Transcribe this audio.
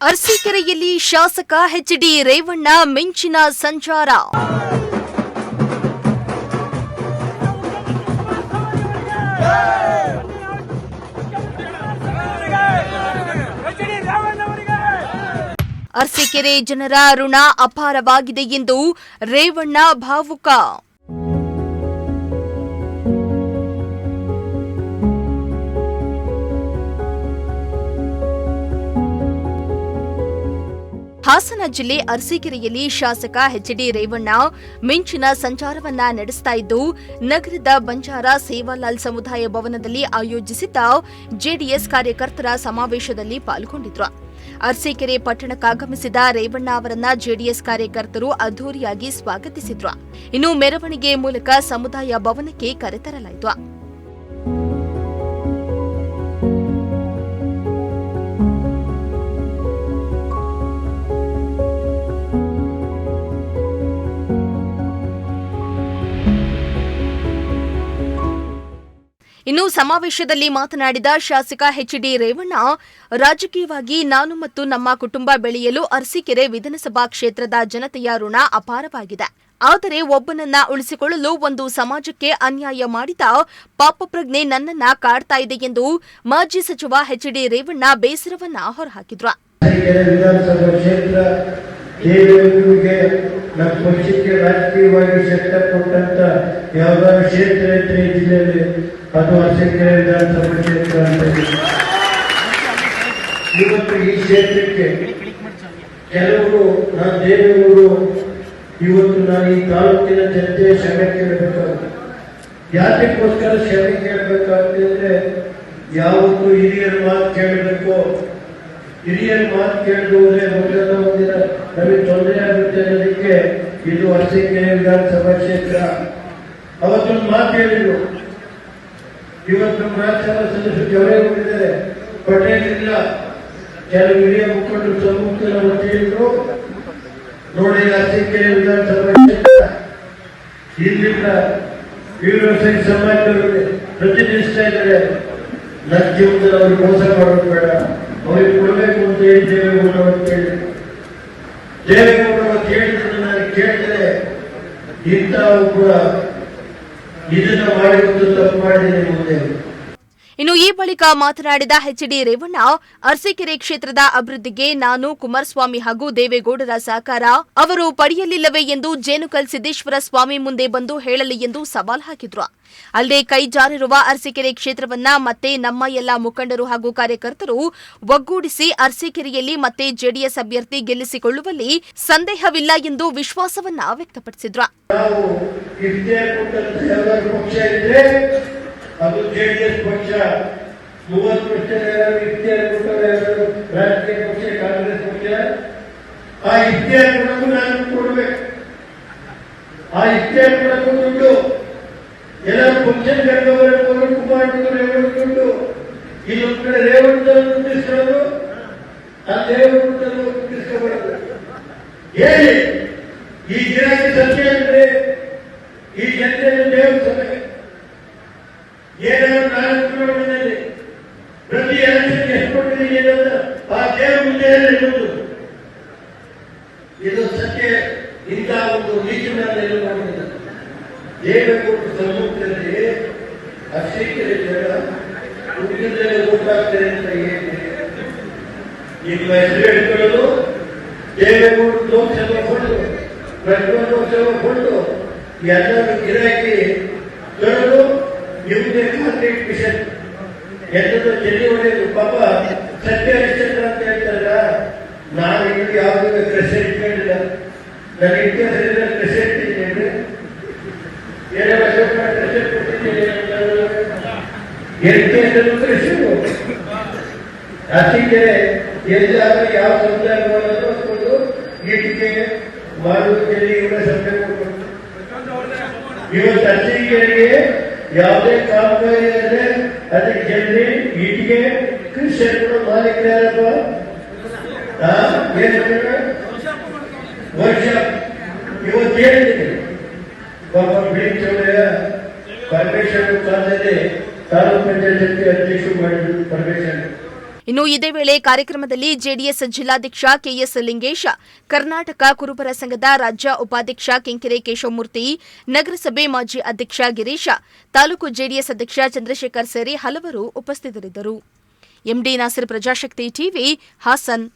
ಅರಸೀಕೆರೆಯಲ್ಲಿ ಶಾಸಕ ಎಚ್.ಡಿ. ರೇವಣ್ಣ ಮಿಂಚಿನ ಸಂಚಾರ. ಅರಸೀಕೆರೆ ಜನರ ಋಣ ಅಪಾರವಾಗಿದೆ ಎಂದು ರೇವಣ್ಣ ಭಾವುಕ. ಹಾಸನ ಜಿಲ್ಲೆ ಅರಸೀಕೆರೆಯಲ್ಲಿ ಶಾಸಕ ಎಚ್.ಡಿ. ರೇವಣ್ಣ ಮಿಂಚಿನ ಸಂಚಾರವನ್ನ ನಡೆಸ್ತಾ ಇದ್ದು, ನಗರದ ಬಂಜಾರ ಸೇವಾಲಾಲ್ ಸಮುದಾಯ ಭವನದಲ್ಲಿ ಆಯೋಜಿಸಿದ್ದ ಜೆಡಿಎಸ್ ಕಾರ್ಯಕರ್ತರ ಸಮಾವೇಶದಲ್ಲಿ ಪಾಲ್ಗೊಂಡಿದ್ರು. ಅರಸೀಕೆರೆ ಪಟ್ಟಣಕ್ಕಾಗಮಿಸಿದ ರೇವಣ್ಣ ಅವರನ್ನ ಜೆಡಿಎಸ್ ಕಾರ್ಯಕರ್ತರು ಅದ್ದೂರಿಯಾಗಿ ಸ್ವಾಗತಿಸಿದ್ರು. ಇನ್ನು ಮೆರವಣಿಗೆ ಮೂಲಕ ಸಮುದಾಯ ಭವನಕ್ಕೆ ಕರೆತರಲಾಯಿತು. ಇನ್ನು ಸಮಾವೇಶದಲ್ಲಿ ಮಾತನಾಡಿದ ಶಾಸಕ ಎಚ್.ಡಿ. ರೇವಣ್ಣ, ರಾಜಕೀಯವಾಗಿ ನಾನು ಮತ್ತು ನಮ್ಮ ಕುಟುಂಬ ಬೆಳೆಯಲು ಅರಸೀಕೆರೆ ವಿಧಾನಸಭಾ ಕ್ಷೇತ್ರದ ಜನತೆಯ ಋಣ ಅಪಾರವಾಗಿದೆ. ಆದರೆ ಒಬ್ಬನನ್ನ ಉಳಿಸಿಕೊಳ್ಳಲು ಒಂದು ಸಮಾಜಕ್ಕೆ ಅನ್ಯಾಯ ಮಾಡಿದ ಪಾಪಪ್ರಜ್ಞೆ ನನ್ನನ್ನ ಕಾಡ್ತಾ ಇದೆ ಎಂದು ಮಾಜಿ ಸಚಿವ ಎಚ್.ಡಿ. ರೇವಣ್ಣ ಬೇಸರವನ್ನ ಹೊರಹಾಕಿದ್ರು. ನಮ್ಮ ಪಕ್ಷಕ್ಕೆ ರಾಜಕೀಯವಾಗಿ ಶಕ್ತ ಕೊಟ್ಟಂತ ಯಾವ್ದಾದ್ರು ಕ್ಷೇತ್ರ ಇದ್ರೆ ಈ ಜಿಲ್ಲೆಯಲ್ಲಿ ಅದು ಅರಸೀಕೆರೆ ವಿಧಾನಸಭಾ ಕ್ಷೇತ್ರ ಅಂತ. ಇವತ್ತು ಈ ಕ್ಷೇತ್ರಕ್ಕೆ ಕೆಲವರು ನಾನು ದೇವೇಗೌಡರು ಇವತ್ತು ನಾನು ಈ ತಾಲೂಕಿನ ಜನತೆ ಕ್ಷಮೆ ಕೇಳಬೇಕಾಗುತ್ತೆ. ಯಾತಕ್ಕೋಸ್ಕರ ಕ್ಷಮೆ ಕೇಳಬೇಕಾಗ್ತಂದ್ರೆ ಯಾವತ್ತು ಹಿರಿಯರ ಮಾತು ಕೇಳಬೇಕು. ಹಿರಿಯರ ಮಾತು ಕೇಳದು ಹೋದ್ರೆ ಮೊದಲ ಒಂದಿನ ನಮಗೆ ತೊಂದರೆ ಆಗುತ್ತೆ ಅನ್ನೋದಕ್ಕೆ ಇದು ಅರಸೀಕೆರೆ ವಿಧಾನಸಭಾ ಕ್ಷೇತ್ರ. ಅವತ್ತೊಂದು ಮಾತು ಹೇಳಿದ್ರು. ಇವತ್ತು ನಮ್ಮ ರಾಜ್ಯಸಭಾ ಸದಸ್ಯರು ಜವರೇಗಿದ್ದಾರೆ, ಪಟೇಲ್ ಇಲ್ಲ, ಕೆಲವು ಹಿರಿಯ ಮುಖಂಡರು ಸಮ್ಮುಖ ಹೇಳಿದ್ರು. ನೋಡಿ ಅರಸೀಕೆರೆ ವಿಧಾನಸಭಾ ಕ್ಷೇತ್ರ ಇಲ್ಲಿಂದ ವೀರಶೈವ ಸಮಾಜದವರಿಗೆ ಪ್ರತಿನಿಧಿಸ್ತಾ ಇದ್ದಾರೆ. ನನ್ನ ಜೀವನದಲ್ಲಿ ಅವ್ರಿಗೆ ಮೋಸ ಮಾಡೋದು ಬೇಡ, ಅವ್ರಿಗೆ ಕೊಡಬೇಕು ಅಂತ ಹೇಳಿ ದೇವೇಗೌಡರು ಕೇಳಿ ದೇವೇಗೌಡರು ಕೇಳಿದ್ರೆ ನಾನು ಕೇಳಿದ್ರೆ ಇಂಥ ಒಬ್ಬ ಇದನ್ನ ಮಾಡಿಕೊಂಡು ತಪ್ಪು ಮಾಡಿದ್ದೀನಿ ಮುಂದೆ. ಇನ್ನು ಈ ಬಳಿಕ ಮಾತನಾಡಿದ ಎಚ್.ಡಿ. ರೇವಣ್ಣ, ಅರಸೀಕೆರೆ ಕ್ಷೇತ್ರದ ಅಭಿವೃದ್ಧಿಗೆ ನಾನು, ಕುಮಾರಸ್ವಾಮಿ ಹಾಗೂ ದೇವೇಗೌಡರ ಸಹಕಾರ ಅವರು ಪಡೆಯಲಿಲ್ಲವೇ ಎಂದು ಜೇನುಕಲ್ ಸಿದ್ದೇಶ್ವರ ಸ್ವಾಮಿ ಮುಂದೆ ಬಂದು ಹೇಳಲಿ ಎಂದು ಸವಾಲ್ ಹಾಕಿದ್ರು. ಅಲ್ಲದೆ ಕೈ ಜಾರಿರುವ ಅರಸೀಕೆರೆ ಕ್ಷೇತ್ರವನ್ನ ಮತ್ತೆ ನಮ್ಮ ಎಲ್ಲಾ ಮುಖಂಡರು ಹಾಗೂ ಕಾರ್ಯಕರ್ತರು ಒಗ್ಗೂಡಿಸಿ ಅರಸೀಕೆರೆಯಲ್ಲಿ ಮತ್ತೆ ಜೆಡಿಎಸ್ ಅಭ್ಯರ್ಥಿ ಗೆಲ್ಲಿಸಿಕೊಳ್ಳುವಲ್ಲಿ ಸಂದೇಹವಿಲ್ಲ ಎಂದು ವಿಶ್ವಾಸವನ್ನ ವ್ಯಕ್ತಪಡಿಸಿದ್ರು. ಅದು ಜೆಡಿಎಸ್ ಪಕ್ಷ 30 ವರ್ಷ ರಾಜಕೀಯ ಪಕ್ಷ ಕಾಂಗ್ರೆಸ್ ಪಕ್ಷ. ಆ ಇತಿಹಾಸ ಕೊಡಕ್ಕೂ ನಾನು ಕೊಡ್ಬೇಕು. ಆ ಇತಿಹಾಸ ಕೊಡಕ್ಕೂ ದುಡ್ಡು ಎಲ್ಲ ಫಂಕ್ಷನ್ ಕರ್ಕೊಂಡು ಕುಮಾರಣ್ಣವರು ರೇವಣ್ಣ ದುಡ್ಡು. ಇಲ್ಲೊಂದ್ ಕಡೆ ರೇವಣ್ಣದನ್ನು ತಿಳಿಸ್ಕೊಳ್ಳೋದು, ಆ ರೇವಣ್ಣದನ್ನು ತಿಳಿಸ್ಕೊಬಾರದು. ಹೇಳಿ ಈ ಗಿರಾಕಿ ಸತ್ಯ ಅಂದ್ರೆ ಈ ಜನತೆಯನ್ನು ದೇವರು ಸಭೆ ಏನಾದ್ರು ನಾನು ಚುನಾವಣೆಯಲ್ಲಿ ಪ್ರತಿ ಎಲೆಕ್ಷನ್ಗೆ ಎಷ್ಟು ಕೊಟ್ಟಿದ್ದೀನಿ ಏನಂತ ಆ ದೇವರ ಮುಂದೆ ಹೇಳುವುದು ಇದು ಸತ್ಯ. ಇಂಥ ಒಂದು ನೀತಿನಲ್ಲಿ ಮಾಡಿದ ದೇವೇಗೌಡರು ಸಮ್ಮುಖದಲ್ಲಿ ಅರಸೀಕೆರೆ ಜನ ಹುಡುಗರಲ್ಲೇ ಓಟಾಗ್ತಾರೆ ಅಂತ ಹೇಳಿ ನಿಮ್ಮ ಹೆಸರು ಹೇಳ್ಕೊಳ್ಳೋದು. ದೇವೇಗೌಡರು ಲೋಕಸಭಾ ಕೊಂಡು ಪ್ರಜ್ವಲ್ ಲೋಕಸಭಾ ಕೊಂಡು ಎಲ್ಲರೂ ಗಿರಾಕಿ ತರಲು ನಿಮ್ದೇ ಕಾಂಟ್ರಾಕ್ಟ್ ಮಿಷನ್ ಎಲ್ಲರೂ ಜಲ್ಲಿ ಹೊಡೆಯೋದು. ಪಾಪ ಸತ್ಯ ಹರಿಶ್ಚಂದ್ರ ಅಂತ ಹೇಳ್ತಾರಲ್ಲ, ನಾನು ಇಲ್ಲಿ ಯಾವುದೇ ಕ್ರೆಸೆಂಟ್ ಕೇಳಿಲ್ಲ. ನನ್ನ ಇತಿಹಾಸದಿಂದ ಕ್ರೆಸೆಂಟ್ ಇದ್ದೇನೆ, ಎರಡು ಕ್ರೆಸೆಂಟ್ ಕೊಟ್ಟಿದ್ದೇನೆ. ಇತಿಹಾಸದಲ್ಲೂ ಕ್ರೆಸೆಂಟ್ ಅರಸೀಕೆರೆ ಎಲ್ಲಾದ್ರೂ ಯಾವ ಸಮುದಾಯ ಮಾಡೋದು ಅಂದ್ಕೊಂಡು ಇಟ್ಟಿಗೆ ಮಾಡುವುದರಲ್ಲಿ ಇವರ ಸಮಯ ಕೊಟ್ಟು ಇವತ್ತು ಅರಸೀಕೆರೆಗೆ ಯಾವುದೇ ಕಾಮಗಾರಿ ಅಂದರೆ ಅದಕ್ಕೆ ಜಲ್ದಿ ಇಟ್ಟಿಗೆ ಕೃಷಿಕರು ಮಾಲೀಕರಾರಪ್ಪ ವರ್ಷ ಇವತ್ತು ಹೇಳಿದ್ದೀನಿ. ಪಾಪ ಬಿಳಿ ಚೌಡಯ್ಯ ಪರಮೇಶ್ವರ ಕಾಲದಲ್ಲಿ ತಾಲೂಕು ಪಂಚಾಯತ್ ಅಧ್ಯಕ್ಷರು ಮಾಡಿದ್ರು ಪರಮೇಶ್ವರ. ಇನ್ನು ಇದೇ ವೇಳೆ ಕಾರ್ಯಕ್ರಮದಲ್ಲಿ ಜೆಡಿಎಸ್ ಜಿಲ್ಲಾಧ್ಯಕ್ಷ ಕೆಎಸ್ ಲಿಂಗೇಶ, ಕರ್ನಾಟಕ ಕುರುಬರ ಸಂಘದ ರಾಜ್ಯ ಉಪಾಧ್ಯಕ್ಷ ಕೆಂಕೆರೆ ಕೇಶವಮೂರ್ತಿ, ನಗರಸಭೆ ಮಾಜಿ ಅಧ್ಯಕ್ಷ ಗಿರೀಶ, ತಾಲೂಕು ಜೆಡಿಎಸ್ ಅಧ್ಯಕ್ಷ ಚಂದ್ರಶೇಖರ್ ಸೇರಿ ಹಲವರು ಉಪಸ್ಥಿತರಿದ್ದರು. MD Nasir, Prajashakti TV, Haasan.